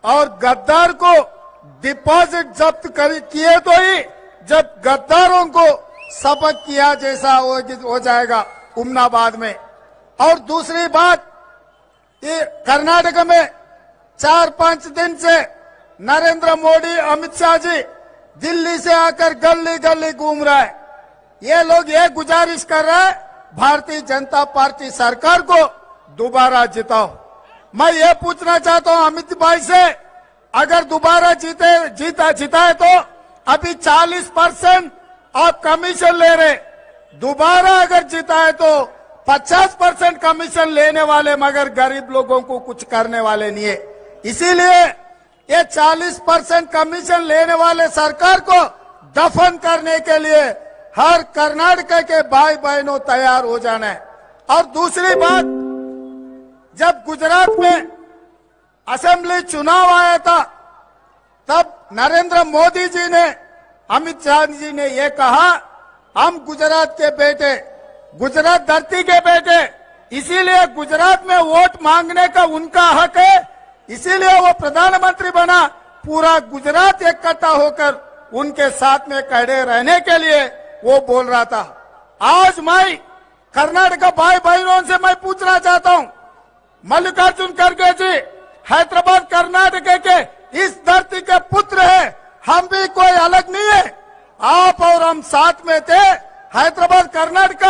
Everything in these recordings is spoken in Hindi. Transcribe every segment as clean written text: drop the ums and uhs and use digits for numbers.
और गद्दार को डिपॉजिट जब्त किए तो ही जब गद्दारों को सबक किया जैसा हो जाएगा उमनाबाद में। और दूसरी बात, ये कर्नाटक में 4-5 दिन से नरेंद्र मोदी, अमित शाह जी दिल्ली से आकर गली गली घूम रहा है। ये लोग ये गुजारिश कर रहे हैं भारतीय जनता पार्टी सरकार को दोबारा जिताओ। मैं ये पूछना चाहता हूं अमित भाई से, अगर दोबारा जिताए तो अभी 40% आप कमीशन ले रहे, दोबारा अगर जिताए तो 50% कमीशन लेने वाले, मगर गरीब लोगों को कुछ करने वाले नहीं है। इसीलिए ये 40% कमीशन लेने वाले सरकार को दफन करने के लिए हर कर्नाटक के भाई बहनों तैयार हो जाना है। और दूसरी बात, जब गुजरात में असेंबली चुनाव आया था तब नरेंद्र मोदी जी ने, अमित शाह जी ने ये कहा, हम गुजरात के बेटे, गुजरात धरती के बेटे, इसीलिए गुजरात में वोट मांगने का उनका हक है, इसीलिए वो प्रधानमंत्री बना। पूरा गुजरात इकट्ठा होकर उनके साथ में खड़े रहने के लिए वो बोल रहा था। आज मैं कर्नाटक भाई बहनों से मैं पूछना चाहता हूं, मल्लिकार्जुन खड़गे जी हैदराबाद कर्नाटक के इस धरती के पुत्र है, हम भी कोई अलग नहीं है। आप और हम साथ में थे। हैदराबाद कर्नाटक,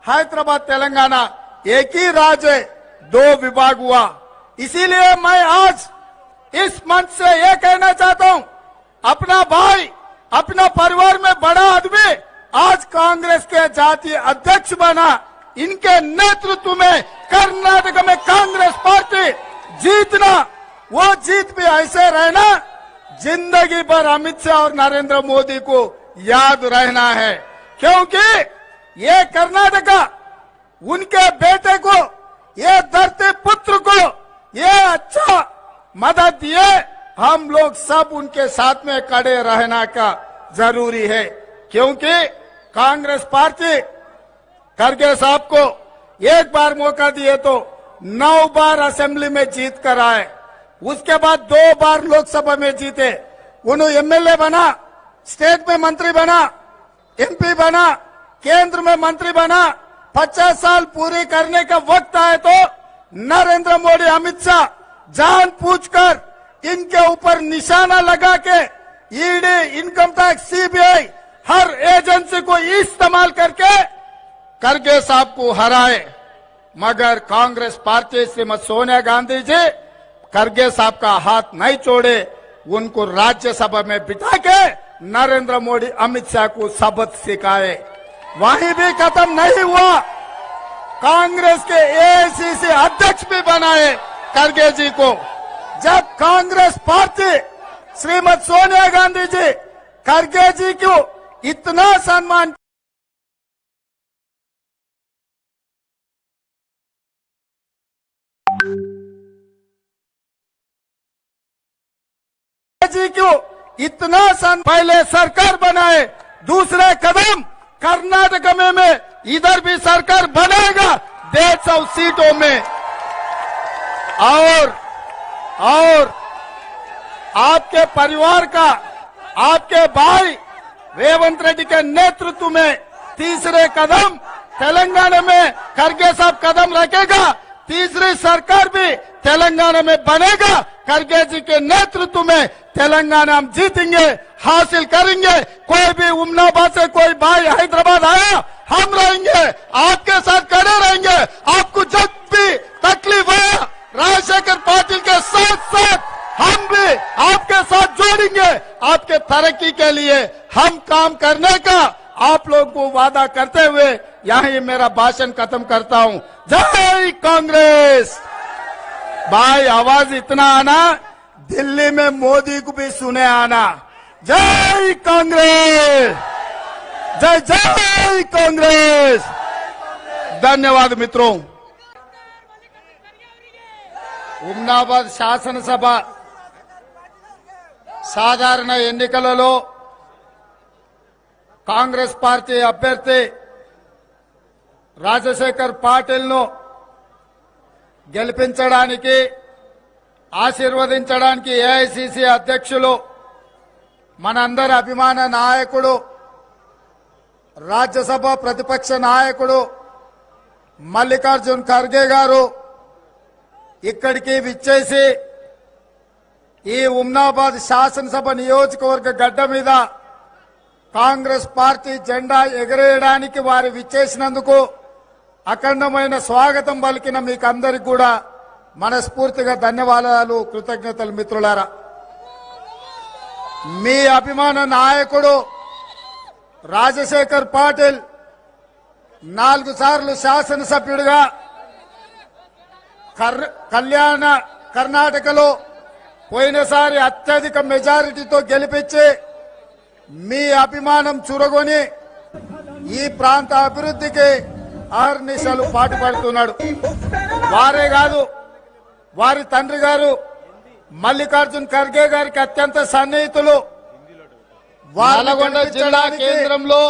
हैदराबाद तेलंगाना एक ही राज्य है, 2 विभाग हुआ। इसीलिए मैं आज इस मंच से ये कहना चाहता हूं, अपना भाई, अपना परिवार में बड़ा आदमी आज कांग्रेस के जातीय अध्यक्ष बना, इनके नेतृत्व में कर्नाटक में कांग्रेस पार्टी जीतना, वो जीत भी ऐसे रहना जिंदगी भर अमित शाह और नरेंद्र मोदी को याद रहना है। क्योंकि ये कर्नाटक उनके बेटे को, ये धरती पुत्र को ये अच्छा मदद दिए, हम लोग सब उनके साथ में खड़े रहना का जरूरी है। क्योंकि कांग्रेस पार्टी खड़गे साहब को एक बार मौका दिए तो 9 बार असेंबली में जीत कर आए, उसके बाद 2 बार लोकसभा में जीते, उन्होंने एमएलए बना, स्टेट में मंत्री बना, एमपी बना, केंद्र में मंत्री बना। 50 साल पूरी करने का वक्त आए तो नरेंद्र मोदी, अमित शाह जानबूझकर इनके ऊपर निशाना लगा के ईडी, इनकम टैक्स, सीबीआई हर एजेंसी को इस्तेमाल करके खड़गे साहब को हराए। मगर कांग्रेस पार्टी श्रीमती सोनिया गांधी जी खड़गे साहब का हाथ नहीं छोड़े, उनको राज्यसभा में बिठा के नरेंद्र मोदी, अमित शाह को सबक सिखाए। वहीं भी खत्म नहीं हुआ, कांग्रेस के एआईसीसी अध्यक्ष भी बनाए खड़गे जी को। जब कांग्रेस पार्टी श्रीमती सोनिया गांधी जी खड़गे जी को इतना सम्मान जी क्यों इतना पहले सरकार बनाए, दूसरे कदम कर्नाटक में इधर भी सरकार बनेगा 150 सीटों में। और आपके परिवार का, आपके भाई रेवंत रेड्डी के नेतृत्व में तीसरे कदम तेलंगाना में खड़गे साहब कदम रखेगा, तीसरी सरकार भी तेलंगाना में बनेगा। खड़गे जी के नेतृत्व में तेलंगाना हम जीतेंगे, हासिल करेंगे। कोई भी उमनाबाद से कोई भाई हैदराबाद आया, हम रहेंगे, आपके साथ खड़े रहेंगे। आपको जब भी तकलीफ आया, राजशेखर पाटिल के साथ साथ हम भी आपके साथ जोड़ेंगे। आपके तरक्की के लिए हम काम करने का आप लोगों को वादा करते हुए यहीं मेरा भाषण खत्म करता हूं। जय कांग्रेस। भाई आवाज इतना आना, दिल्ली में मोदी को भी सुने आना। जय कांग्रेस, जय जय कांग्रेस। धन्यवाद मित्रों। ఉమ్నాబాద్ శాసనసభ సాధారణ ఎన్నికలలో కాంగ్రెస్ పార్టీ అభ్యర్థి రాజశేఖర్ పాటిల్ ను గెలిపించడానికి ఆశీర్వదించడానికి ఏఐసిసి అధ్యక్షులు మనందరి అభిమాన నాయకుడు రాజ్యసభ ప్రతిపక్ష నాయకుడు మల్లికార్జున్ ఖర్గే గారు ఇక్కడికి విచ్చేసి ఈ ఉమ్నాబాద్ శాసనసభ నియోజకవర్గ గడ్డ మీద కాంగ్రెస్ పార్టీ జెండా ఎగరేయడానికి వారు విచ్చేసినందుకు అఖండమైన స్వాగతం పలికిన మీకందరికీ కూడా మనస్ఫూర్తిగా ధన్యవాదాలు, కృతజ్ఞతలు. మిత్రులారా, మీ అభిమాన నాయకుడు రాజశేఖర్ పాటిల్ 4 సార్లు శాసనసభ్యుడిగా కర్ణాటకలో పోయినసారి అత్యధిక మెజారిటీతో గెలిపించి మీ అభిమానం చురగొని ఈ ప్రాంత అభివృద్ధికి అహర్నిశలు పాటుపడుతున్నాడు. వారే కాదు, వారి తండ్రి గారు మల్లికార్జున్ ఖర్గే గారికి అత్యంత సన్నిహితులు. నల్గొండ జిల్లా కేంద్రంలో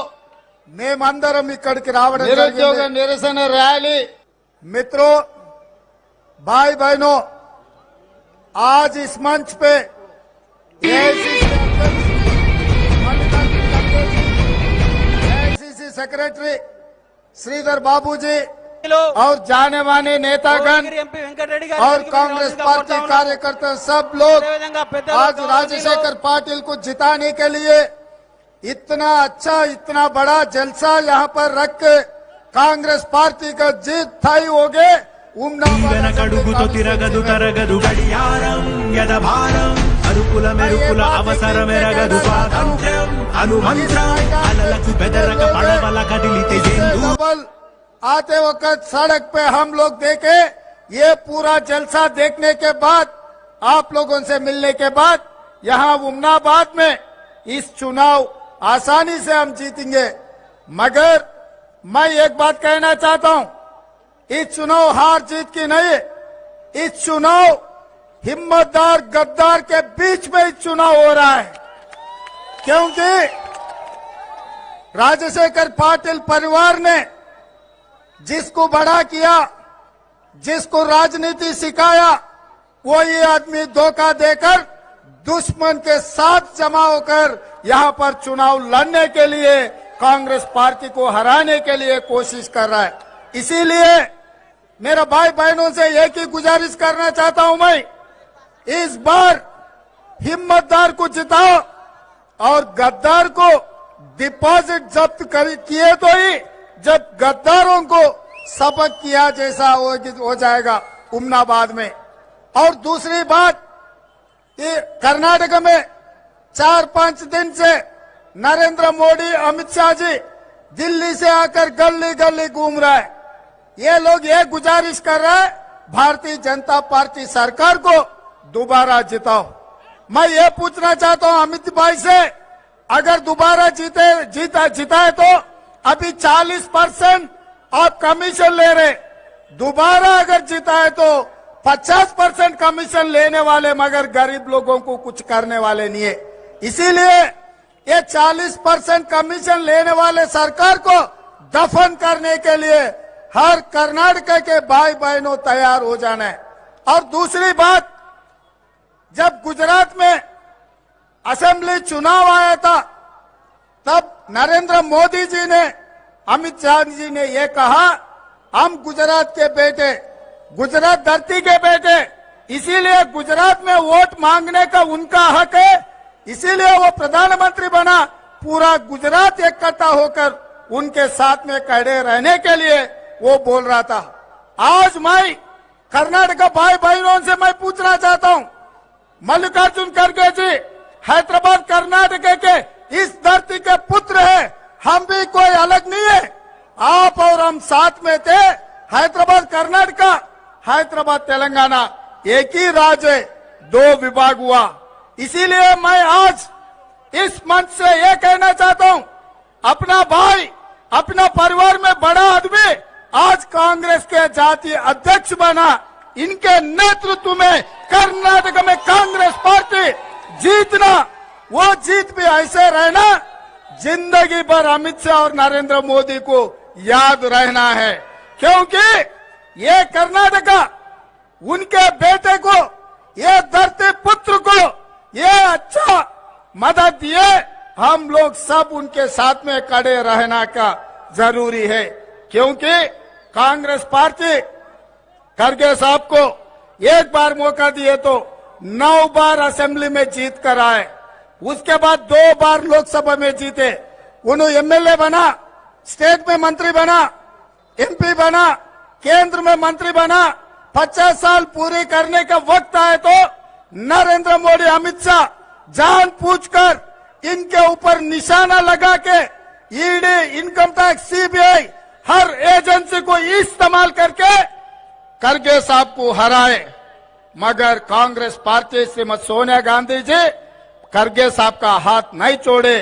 మేమందరం ఇక్కడికి రావడం నిరుద్యోగ నిరసన ర్యాలీ. मित्रों, भाई बहनों, आज इस मंच पे एआईसीसी सेक्रेटरी श्रीधर बाबू जी और जाने माने नेतागण और कांग्रेस पार्टी कार्यकर्ता सब लोग आज राजशेखर पाटिल को जिताने के लिए इतना अच्छा, इतना बड़ा जलसा यहाँ पर रख के कांग्रेस पार्टी का जीत थाई हो गए. కడుగుతో తిరగదు తరగదు గడియారం యదభారం అరుపుల మెరుపుల అవసరమెరగదు స్వాతంత్ర్యం అనుమంత్రం అలలకు బెదరక పడవల కదిలితే आते वक्त सड़क पे हम लोग देखे. ये पूरा जलसा देखने के बाद, आप लोगों से मिलने के बाद, यहाँ उमनाबाद में इस चुनाव आसानी से हम जीतेंगे. मगर मैं एक बात कहना चाहता हूँ, इस चुनाव हार जीत की नहीं, इस चुनाव हिम्मतदार गद्दार के बीच में इस चुनाव हो रहा है. क्योंकि राजशेखर पाटिल परिवार ने जिसको बड़ा किया, जिसको राजनीति सिखाया, वो ये आदमी धोखा देकर दुश्मन के साथ जमा होकर यहाँ पर चुनाव लड़ने के लिए, कांग्रेस पार्टी को हराने के लिए कोशिश कर रहा है. इसीलिए मेरा भाई बहनों से एक ही गुजारिश करना चाहता हूं, मैं इस बार हिम्मतदार को जिताओ और गद्दार को डिपॉजिट जब्त किए तो ही जब गद्दारों को सबक किया जैसा हो जाएगा उमनाबाद में. और दूसरी बात, ये कर्नाटक में 4-5 दिन से नरेंद्र मोदी, अमित शाह जी दिल्ली से आकर गली गली घूम रहा है. ये लोग ये गुजारिश कर रहा है, भारतीय जनता पार्टी सरकार को दोबारा जिताओ. मैं ये पूछना चाहता हूं अमित भाई से, अगर दोबारा जिताए तो अभी 40% आप कमीशन ले रहे, दोबारा अगर जिताए तो 50% कमीशन लेने वाले, मगर गरीब लोगों को कुछ करने वाले नहीं है. इसीलिए ये 40% कमीशन लेने वाले सरकार को दफन करने के लिए हर कर्नाटक के भाई बहनों तैयार हो जाना है. और दूसरी बात, जब गुजरात में असेंबली चुनाव आया था, तब नरेंद्र मोदी जी ने, अमित शाह जी ने ये कहा, हम गुजरात के बेटे, गुजरात धरती के बेटे, इसीलिए गुजरात में वोट मांगने का उनका हक है, इसीलिए वो प्रधानमंत्री बना. पूरा गुजरात इकट्ठा होकर उनके साथ में खड़े रहने के लिए वो बोल रहा था. आज मैं कर्नाटक भाई बहनों से मैं पूछना चाहता हूं, मल्लिकार्जुन खड़गे जी हैदराबाद कर्नाटक के इस धरती के पुत्र है, हम भी कोई अलग नहीं है. आप और हम साथ में थे. हैदराबाद कर्नाटक, हैदराबाद तेलंगाना एक ही राज्य है, 2 विभाग हुआ. इसीलिए मैं आज इस मंच से ये कहना चाहता हूं, अपना भाई, अपना परिवार में बड़ा आदमी आज कांग्रेस के जातीय अध्यक्ष बना. इनके नेतृत्व में कर्नाटक में कांग्रेस पार्टी जीतना, वो जीत भी ऐसे रहना जिंदगी भर अमित शाह और नरेंद्र मोदी को याद रहना है. क्योंकि ये कर्नाटक उनके बेटे को ये धरती पुत्र को ये अच्छा मदद दिए, हम लोग सब उनके साथ में खड़े रहना का जरूरी है। क्योंकि कांग्रेस पार्टी खड़गे साहब को एक बार मौका दिए तो 9 बार असेंबली में जीत कर आए, उसके बाद 2 बार लोकसभा में जीते, उन्होंने एमएलए बना, स्टेट में मंत्री बना, एमपी बना, केंद्र में मंत्री बना। 50 साल पूरे करने का वक्त आए तो नरेंद्र मोदी, अमित शाह जानबूझकर इनके ऊपर निशाना लगा के ईडी, इनकम टैक्स, सीबीआई हर एजेंसी को इस्तेमाल करके खड़गे साहब को हराए। मगर कांग्रेस पार्टी श्रीमती सोनिया गांधी जी खड़गे साहब का हाथ नहीं छोड़े,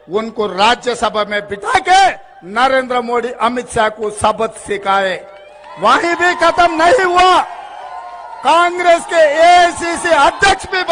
उनको राज्यसभा में बिठा के नरेंद्र मोदी, अमित शाह को सबक सिखाए। वहीं भी खत्म नहीं हुआ, कांग्रेस के एआईसीसी अध्यक्ष भी